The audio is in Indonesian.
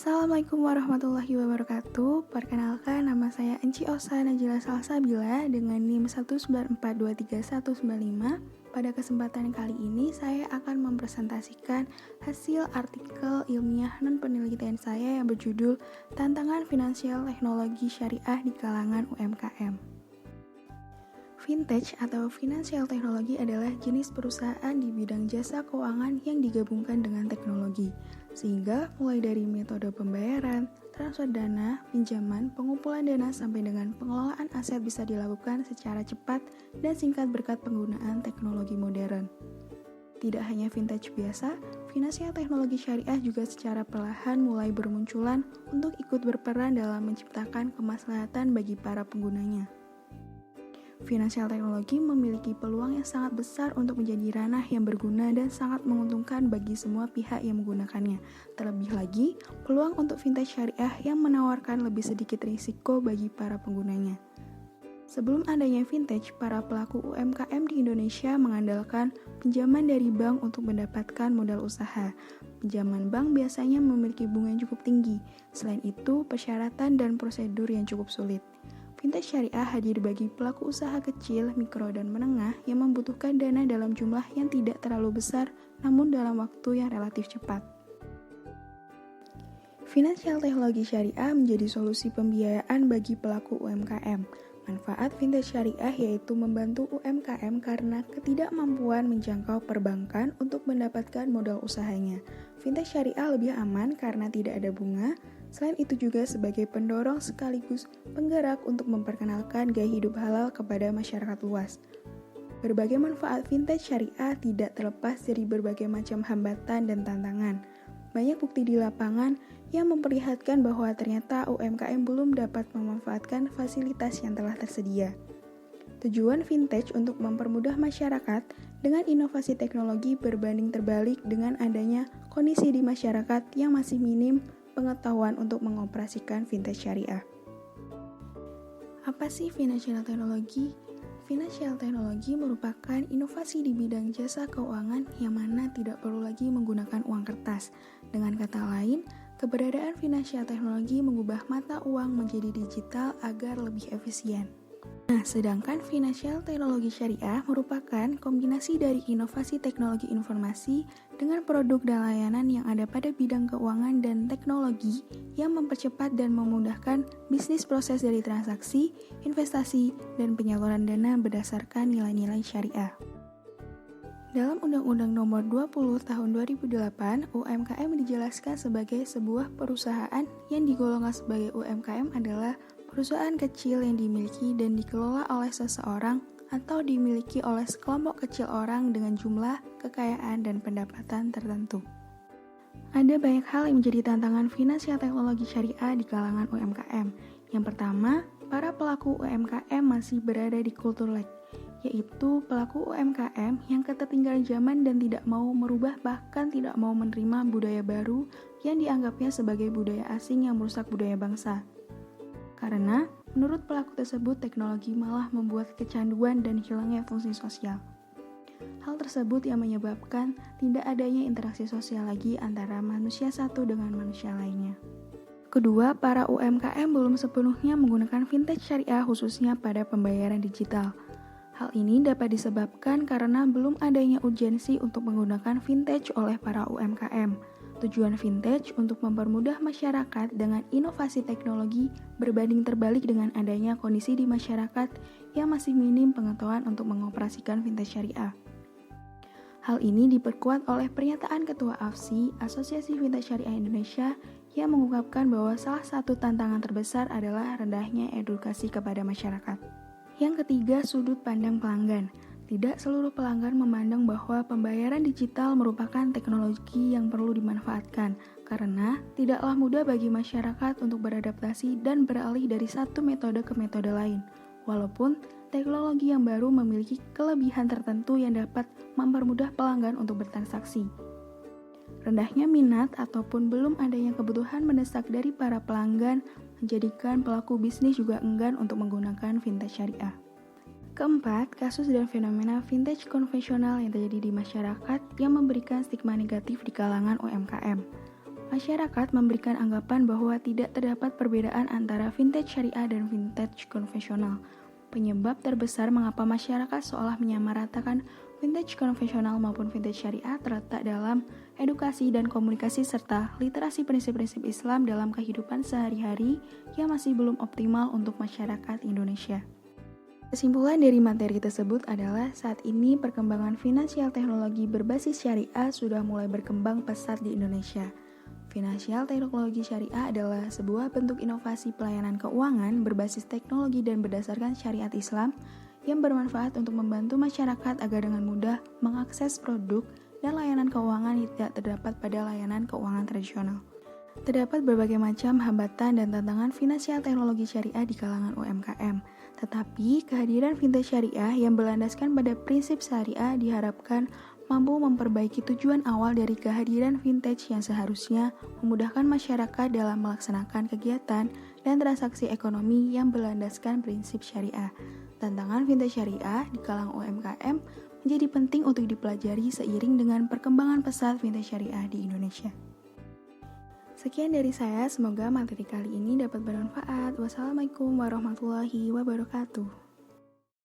Assalamualaikum warahmatullahi wabarakatuh. Perkenalkan, nama saya Enci Osa Najila Salsabila dengan NIM 194231195. Pada kesempatan kali ini, saya akan mempresentasikan hasil artikel ilmiah non-penelitian saya yang berjudul Tantangan Finansial Teknologi Syariah di Kalangan UMKM. Fintech atau Financial Technology adalah jenis perusahaan di bidang jasa keuangan yang digabungkan dengan teknologi, sehingga mulai dari metode pembayaran, transfer dana, pinjaman, pengumpulan dana sampai dengan pengelolaan aset bisa dilakukan secara cepat dan singkat berkat penggunaan teknologi modern. Tidak hanya fintech biasa, Financial Technology Syariah juga secara perlahan mulai bermunculan untuk ikut berperan dalam menciptakan kemaslahatan bagi para penggunanya. Financial Technology memiliki peluang yang sangat besar untuk menjadi ranah yang berguna dan sangat menguntungkan bagi semua pihak yang menggunakannya. Terlebih lagi, peluang untuk fintech syariah yang menawarkan lebih sedikit risiko bagi para penggunanya. Sebelum adanya fintech, para pelaku UMKM di Indonesia mengandalkan pinjaman dari bank untuk mendapatkan modal usaha. Pinjaman bank biasanya memiliki bunga yang cukup tinggi. Selain itu, persyaratan dan prosedur yang cukup sulit. Fintech syariah hadir bagi pelaku usaha kecil, mikro, dan menengah yang membutuhkan dana dalam jumlah yang tidak terlalu besar, namun dalam waktu yang relatif cepat. Financial Technology Syariah menjadi solusi pembiayaan bagi pelaku UMKM. Manfaat fintech syariah yaitu membantu UMKM karena ketidakmampuan menjangkau perbankan untuk mendapatkan modal usahanya. Fintech syariah lebih aman karena tidak ada bunga. Selain itu juga sebagai pendorong sekaligus penggerak untuk memperkenalkan gaya hidup halal kepada masyarakat luas. Berbagai manfaat fintech syariah tidak terlepas dari berbagai macam hambatan dan tantangan. Banyak bukti di lapangan yang memperlihatkan bahwa ternyata UMKM belum dapat memanfaatkan fasilitas yang telah tersedia. Tujuan fintech untuk mempermudah masyarakat dengan inovasi teknologi berbanding terbalik dengan adanya kondisi di masyarakat yang masih minim pengetahuan untuk mengoperasikan fintech syariah. Apa sih Financial Technology? Financial Technology merupakan inovasi di bidang jasa keuangan yang mana tidak perlu lagi menggunakan uang kertas. Dengan kata lain, keberadaan Financial Technology mengubah mata uang menjadi digital agar lebih efisien. Nah, sedangkan Financial Technology Syariah merupakan kombinasi dari inovasi teknologi informasi dengan produk dan layanan yang ada pada bidang keuangan dan teknologi yang mempercepat dan memudahkan bisnis proses dari transaksi, investasi, dan penyaluran dana berdasarkan nilai-nilai syariah. Dalam Undang-Undang Nomor 20 Tahun 2008, UMKM dijelaskan sebagai sebuah perusahaan yang digolongkan sebagai UMKM adalah perusahaan kecil yang dimiliki dan dikelola oleh seseorang atau dimiliki oleh sekelompok kecil orang dengan jumlah, kekayaan, dan pendapatan tertentu. Ada banyak hal yang menjadi tantangan Financial Technology Syariah di kalangan UMKM. Yang pertama, para pelaku UMKM masih berada di kultur lag, yaitu pelaku UMKM yang ketertinggalan zaman dan tidak mau merubah bahkan tidak mau menerima budaya baru yang dianggapnya sebagai budaya asing yang merusak budaya bangsa. Karena, menurut pelaku tersebut, teknologi malah membuat kecanduan dan hilangnya fungsi sosial. Hal tersebut yang menyebabkan tidak adanya interaksi sosial lagi antara manusia satu dengan manusia lainnya. Kedua, para UMKM belum sepenuhnya menggunakan fintech syariah khususnya pada pembayaran digital. Hal ini dapat disebabkan karena belum adanya urgensi untuk menggunakan fintech oleh para UMKM. Tujuan fintech untuk mempermudah masyarakat dengan inovasi teknologi berbanding terbalik dengan adanya kondisi di masyarakat yang masih minim pengetahuan untuk mengoperasikan fintech syariah. Hal ini diperkuat oleh pernyataan Ketua AFSI, Asosiasi Fintech Syariah Indonesia, yang mengungkapkan bahwa salah satu tantangan terbesar adalah rendahnya edukasi kepada masyarakat. Yang ketiga, sudut pandang pelanggan. Tidak seluruh pelanggan memandang bahwa pembayaran digital merupakan teknologi yang perlu dimanfaatkan, karena tidaklah mudah bagi masyarakat untuk beradaptasi dan beralih dari satu metode ke metode lain. Walaupun teknologi yang baru memiliki kelebihan tertentu yang dapat mempermudah pelanggan untuk bertransaksi. Rendahnya minat ataupun belum adanya kebutuhan mendesak dari para pelanggan menjadikan pelaku bisnis juga enggan untuk menggunakan fintech syariah. Keempat, kasus dan fenomena fintech konvensional yang terjadi di masyarakat yang memberikan stigma negatif di kalangan UMKM. masyarakat memberikan anggapan bahwa tidak terdapat perbedaan antara vintage syariah dan vintage konvensional. Penyebab terbesar mengapa masyarakat seolah menyamaratakan vintage konvensional maupun vintage syariah terletak dalam edukasi dan komunikasi serta literasi prinsip-prinsip Islam dalam kehidupan sehari-hari yang masih belum optimal untuk masyarakat Indonesia. Kesimpulan dari materi tersebut adalah saat ini perkembangan finansial teknologi berbasis syariah sudah mulai berkembang pesat di Indonesia. Finansial teknologi syariah adalah sebuah bentuk inovasi pelayanan keuangan berbasis teknologi dan berdasarkan syariat Islam yang bermanfaat untuk membantu masyarakat agar dengan mudah mengakses produk dan layanan keuangan yang tidak terdapat pada layanan keuangan tradisional. Terdapat berbagai macam hambatan dan tantangan finansial teknologi syariah di kalangan UMKM, tetapi kehadiran vintage syariah yang berlandaskan pada prinsip syariah diharapkan mampu memperbaiki tujuan awal dari kehadiran vintage yang seharusnya memudahkan masyarakat dalam melaksanakan kegiatan dan transaksi ekonomi yang berlandaskan prinsip syariah. Tantangan vintage syariah di kalangan UMKM menjadi penting untuk dipelajari seiring dengan perkembangan pesat vintage syariah di Indonesia. Sekian dari saya, semoga materi kali ini dapat bermanfaat. Wassalamualaikum warahmatullahi wabarakatuh.